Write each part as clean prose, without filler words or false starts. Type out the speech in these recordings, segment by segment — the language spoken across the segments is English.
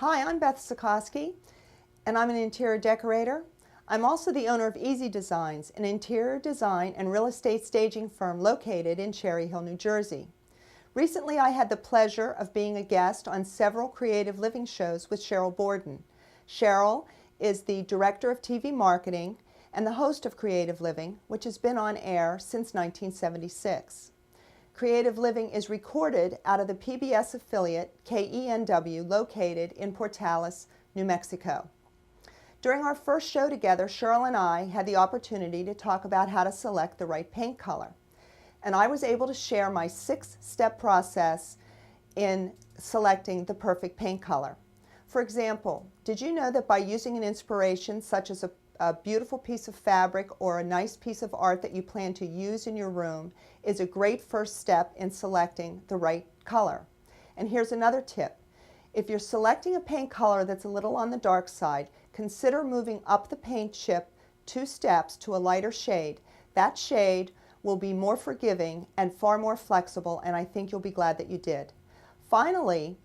Hi, I'm Beth Sikoski, and I'm an interior decorator. I'm also the owner of Easy Designs, an interior design and real estate staging firm located in Cherry Hill, New Jersey. Recently, I had the pleasure of being a guest on several creative living shows with Cheryl Borden. Cheryl is the Director of TV Marketing and the host of Creative Living, which has been on air since 1976. Creative Living is recorded out of the PBS affiliate KENW located in Portales, New Mexico. During our first show together, Cheryl and I had the opportunity to talk about how to select the right paint color. And I was able to share my 6-step process in selecting the perfect paint color. For example, did you know that by using an inspiration such as a beautiful piece of fabric or a nice piece of art that you plan to use in your room is a great first step in selecting the right color? And here's another tip. If you're selecting a paint color that's a little on the dark side, consider moving up the paint chip 2 steps to a lighter shade. That shade will be more forgiving and far more flexible, and I think you'll be glad that you did. Finally,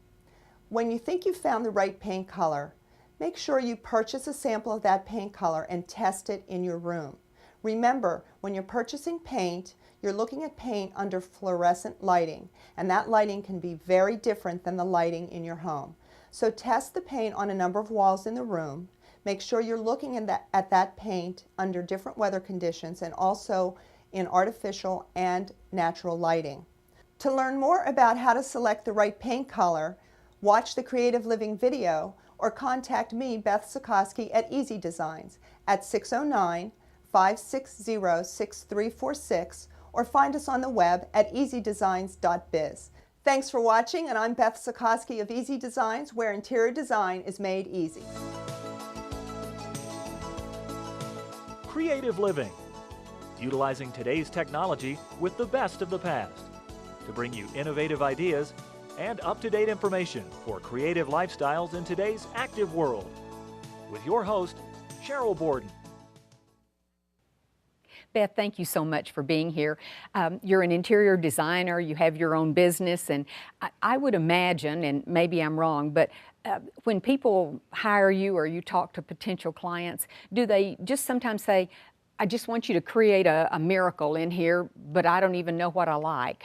when you think you've found the right paint color, make sure you purchase a sample of that paint color and test it in your room. Remember, when you're purchasing paint, you're looking at paint under fluorescent lighting, and that lighting can be very different than the lighting in your home. So test the paint on a number of walls in the room. Make sure you're looking at that paint under different weather conditions and also in artificial and natural lighting. To learn more about how to select the right paint color, watch the Creative Living video or contact me, Beth Sikoski, at Easy Designs at 609-560-6346 or find us on the web at easydesigns.biz. Thanks for watching, and I'm Beth Sikoski of Easy Designs, where interior design is made easy. Creative Living, utilizing today's technology with the best of the past to bring you innovative ideas and up-to-date information for creative lifestyles in today's active world. With your host, Cheryl Borden. Beth, thank you so much for being here. You're an interior designer, you have your own business, and I would imagine, and maybe I'm wrong, but when people hire you or you talk to potential clients, do they just sometimes say, I just want you to create a miracle in here, but I don't even know what I like?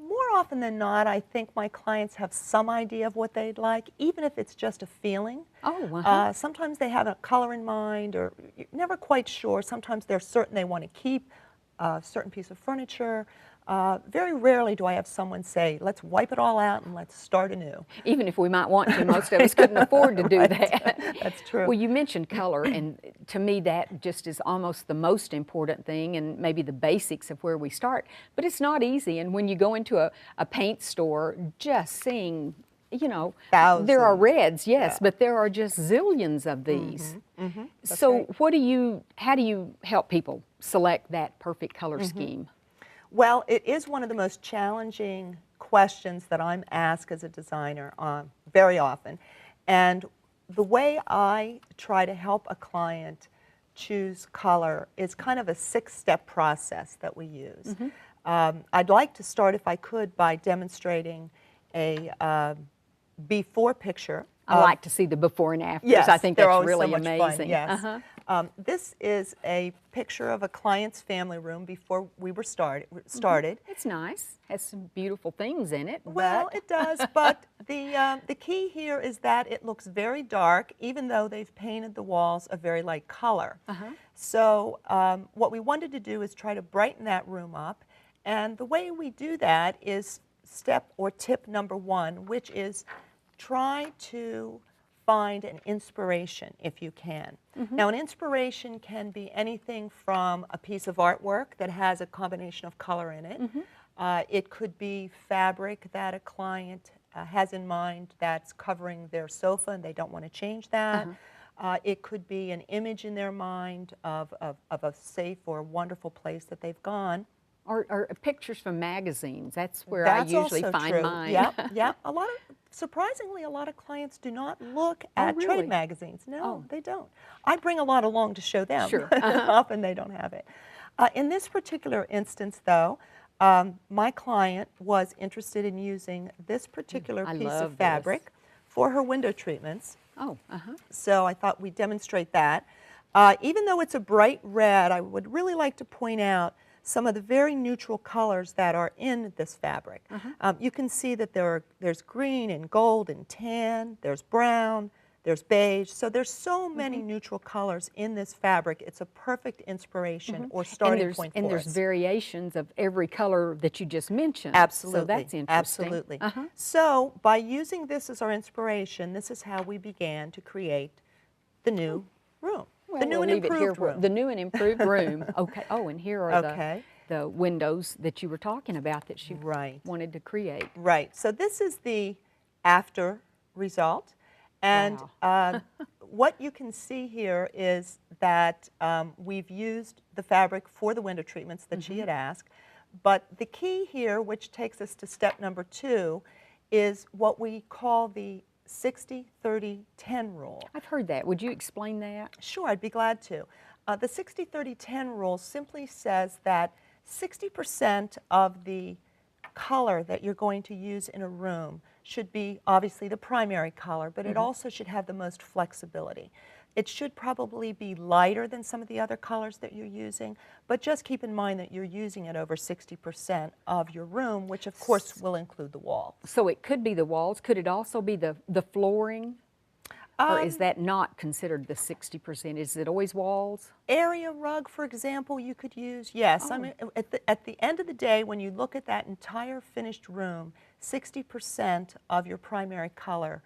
More often than not, I think my clients have some idea of what they'd like, even if it's just a feeling. Oh, sometimes they have a color in mind, or you're never quite sure. Sometimes they're certain they want to keep a certain piece of furniture. Very rarely do I have someone say, let's wipe it all out and let's start anew. Even if we might want to, most of us couldn't afford to do Right. that. That's true. Well, you mentioned color, and to me that just is almost the most important thing and maybe the basics of where we start. But it's not easy, and when you go into a paint store, just seeing, you know, Thousands. there are reds, yes, Yeah. but there are just zillions of these. So right. how do you help people select that perfect color scheme? Well, it is one of the most challenging questions that I'm asked as a designer very often. And the way I try to help a client choose color is kind of a 6-step process that we use. I'd like to start, if I could, by demonstrating a before picture. I like to see the before and afters. Yes, I think they're that's always really so much amazing. fun, yes. This is a picture of a client's family room before we were started. It's nice. Has some beautiful things in it. Well, but it does, but the key here is that it looks very dark, even though they've painted the walls a very light color. So what we wanted to do is try to brighten that room up, and the way we do that is step or tip number 1, which is try to find an inspiration if you can. Now, an inspiration can be anything from a piece of artwork that has a combination of color in it. It could be fabric that a client has in mind that's covering their sofa and they don't want to change that. It could be an image in their mind of a safe or wonderful place that they've gone. Or pictures from magazines. That's where I usually find mine. Yeah. Surprisingly, a lot of clients do not look at really? trade magazines. No, they don't. I bring a lot along to show them. Sure. Often they don't have it. In this particular instance, though, my client was interested in using this particular piece of fabric for her window treatments. Oh, So I thought we'd demonstrate that. Even though it's a bright red, I would really like to point out some of the very neutral colors that are in this fabric. You can see that there's green and gold and tan, there's brown, there's beige. So there's so many neutral colors in this fabric. It's a perfect inspiration or starting point for and there's us. variations of every color that you just mentioned. Absolutely. So that's interesting. Absolutely. So by using this as our inspiration, this is how we began to create the new room. Well, the new we'll and leave it here improved where- room. The new and improved room. Okay. Oh, and here are Okay. the windows that you were talking about that she Right. wanted to create. Right. So this is the after result. And what you can see here is that we've used the fabric for the window treatments that she had asked. But the key here, which takes us to step number 2, is what we call the 60-30-10 rule. I've heard that. Would you explain that? Sure, I'd be glad to. The 60-30-10 rule simply says that 60% of the color that you're going to use in a room should be obviously the primary color, but it also should have the most flexibility. It should probably be lighter than some of the other colors that you're using, but just keep in mind that you're using it over 60% of your room, which of course will include the wall. So it could be the walls. Could it also be the flooring? Or is that not considered the 60%? Is it always walls? Area rug, for example, you could use, yes. I mean, at the end of the day, when you look at that entire finished room, 60% of your primary color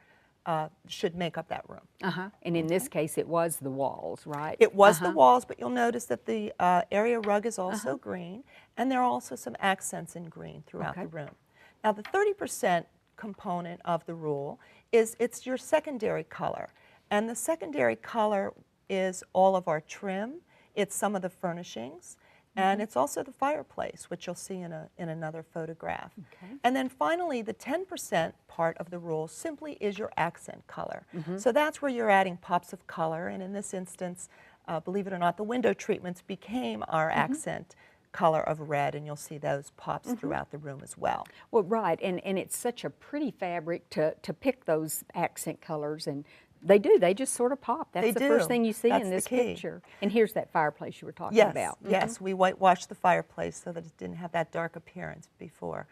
should make up that room. And in this case, it was the walls, right? It was the walls, but you'll notice that the area rug is also green, and there are also some accents in green throughout the room. Now, the 30% component of the rule is it's your secondary color, and the secondary color is all of our trim, it's some of the furnishings, and it's also the fireplace, which you'll see in another photograph. And then finally, the 10% part of the rule simply is your accent color. So that's where you're adding pops of color, and in this instance, believe it or not, the window treatments became our accent color of red, and you'll see those pops throughout the room as well. Well, right, and it's such a pretty fabric to pick those accent colors, and they just sort of pop. That's the first thing you see That's in the this key. picture. And here's that fireplace you were talking Yes, about. yes, we whitewashed the fireplace so that it didn't have that dark appearance before.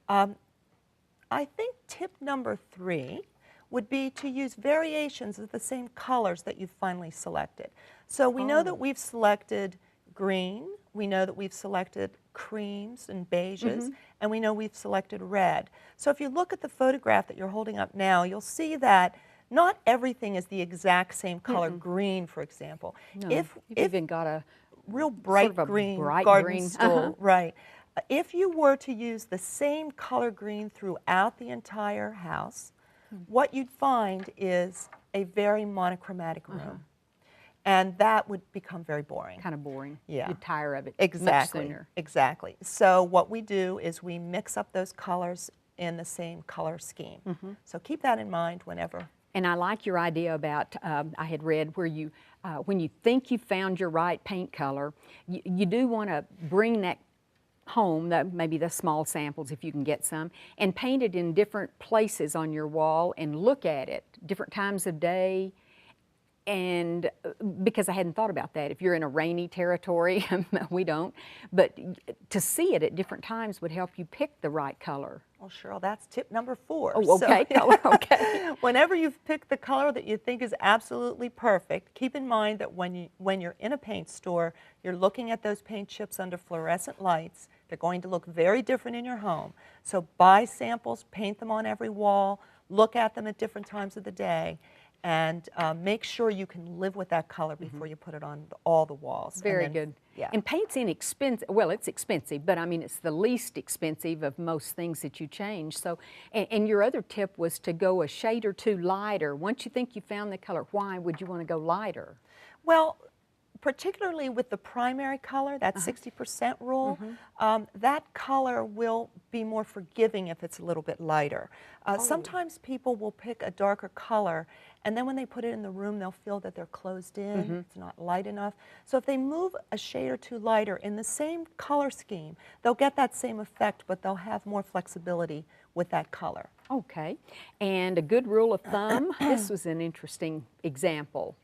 I think tip number 3 would be to use variations of the same colors that you've finally selected. So we know that we've selected green, we know that we've selected creams and beiges, and we know we've selected red. So if you look at the photograph that you're holding up now, you'll see that not everything is the exact same color, green, for example. No, If you've even got a real bright sort of a green bright garden green. stool, right. If you were to use the same color green throughout the entire house, what you'd find is a very monochromatic room. And that would become very boring. kind of boring. Yeah. You'd tire of it Exactly. much sooner. Exactly. So what we do is we mix up those colors in the same color scheme. So keep that in mind whenever. And I like your idea about, I had read where you, when you think you've found your right paint color, you do want to bring that home, maybe the small samples if you can get some, and paint it in different places on your wall and look at it, different times of day. And because I hadn't thought about that, if you're in a rainy territory, we don't, but to see it at different times would help you pick the right color. Well, Cheryl, that's tip number 4. Oh, okay, color, okay. Whenever you've picked the color that you think is absolutely perfect, keep in mind that when you're in a paint store, you're looking at those paint chips under fluorescent lights. They're going to look very different in your home. So buy samples, paint them on every wall, look at them at different times of the day, and make sure you can live with that color before you put it on all the walls. Very good. Yeah. And paint's inexpensive. Well, it's expensive, but I mean, it's the least expensive of most things that you change. So, and your other tip was to go a shade or two lighter. Once you think you found the color, why would you want to go lighter? Well, particularly with the primary color, that 60% rule, that color will be more forgiving if it's a little bit lighter. Sometimes people will pick a darker color, and then when they put it in the room, they'll feel that they're closed in, it's not light enough. So if they move a shade or two lighter in the same color scheme, they'll get that same effect, but they'll have more flexibility with that color. Okay. And a good rule of thumb, this was an interesting example.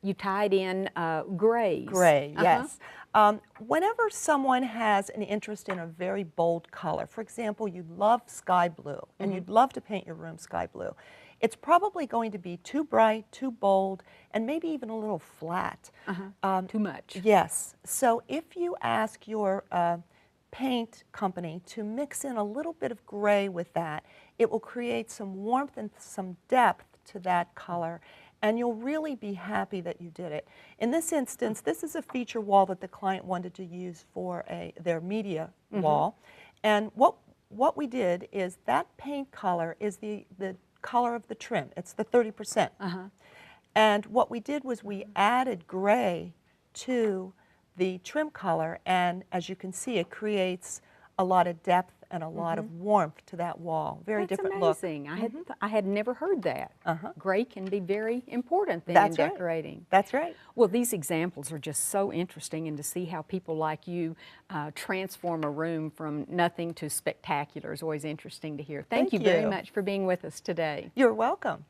You tied in grays. Gray, yes. Whenever someone has an interest in a very bold color, for example, you love sky blue and you'd love to paint your room sky blue, it's probably going to be too bright, too bold, and maybe even a little flat. Too much. Yes. So if you ask your paint company to mix in a little bit of gray with that, it will create some warmth and some depth to that color, and you'll really be happy that you did it. In this instance, this is a feature wall that the client wanted to use for their media wall. And what we did is that paint color is the color of the trim. It's the 30%. And what we did was we added gray to the trim color, and as you can see, it creates a lot of depth and a lot of warmth to that wall. Very That's different amazing. look. I had never heard that. Gray can be very important then That's in right. decorating. That's right. Well, these examples are just so interesting, and to see how people like you transform a room from nothing to spectacular is always interesting to hear. Thank you very you. much for being with us today. You're welcome.